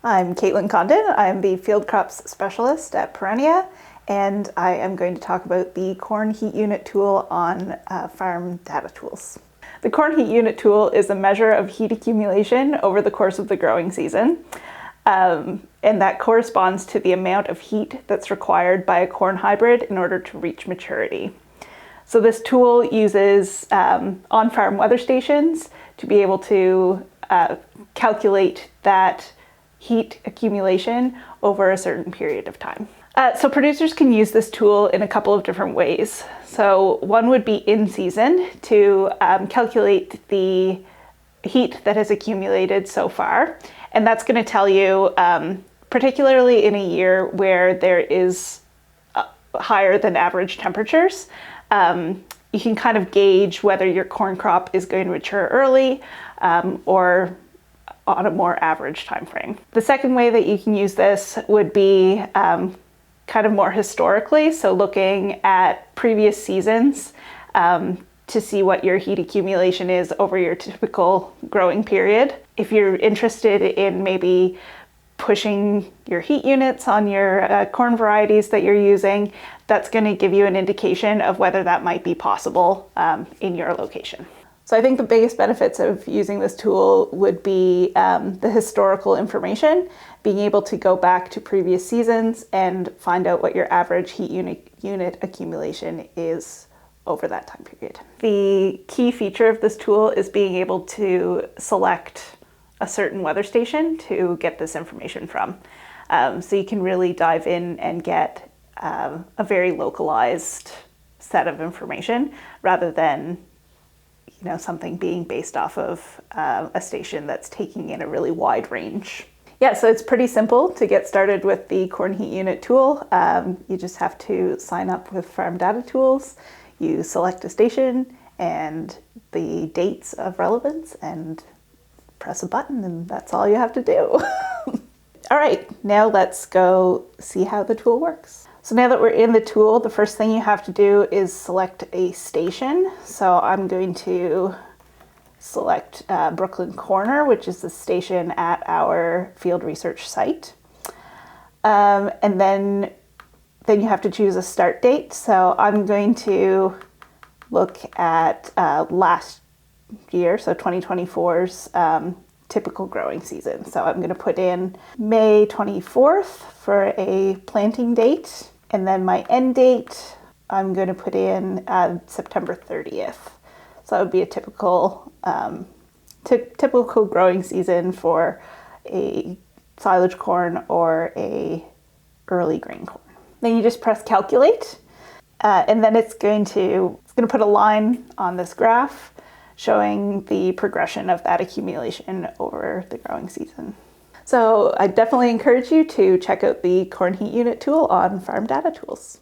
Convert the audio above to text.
I'm Caitlin Congdon. I'm the field crops specialist at Perennia, and I am going to talk about the corn heat unit tool on farm data tools. The corn heat unit tool is a measure of heat accumulation over the course of the growing season. And that corresponds to the amount of heat that's required by a corn hybrid in order to reach maturity. So this tool uses on-farm weather stations to be able to calculate that heat accumulation over a certain period of time. So producers can use this tool in a couple of different ways. So one would be in season to calculate the heat that has accumulated so far. And that's going to tell you, particularly in a year where there is higher than average temperatures, you can kind of gauge whether your corn crop is going to mature early or on a more average time frame. The second way that you can use this would be kind of more historically, so looking at previous seasons to see what your heat accumulation is over your typical growing period. If you're interested in maybe pushing your heat units on your corn varieties that you're using, that's going to give you an indication of whether that might be possible in your location. So I think the biggest benefits of using this tool would be the historical information, being able to go back to previous seasons and find out what your average heat unit accumulation is over that time period. The key feature of this tool is being able to select a certain weather station to get this information from. So you can really dive in and get a very localized set of information rather than something being based off of a station that's taking in a really wide range. Yeah, so it's pretty simple to get started with the corn heat unit tool. You just have to sign up with Farm Data Tools. You select a station and the dates of relevance and press a button, and that's all you have to do. All right, now let's go see how the tool works. So now that we're in the tool, the first thing you have to do is select a station. So I'm going to select Brooklyn Corner, which is the station at our field research site. And then you have to choose a start date. So I'm going to look at last year, so 2024's typical growing season. So I'm going to put in May 24th for a planting date. And then my end date, I'm going to put in September 30th. So that would be a typical growing season for a silage corn or a early grain corn. Then you just press calculate, and then it's going to put a line on this graph showing the progression of that accumulation over the growing season. So I definitely encourage you to check out the corn heat unit tool on Farm Data Tools.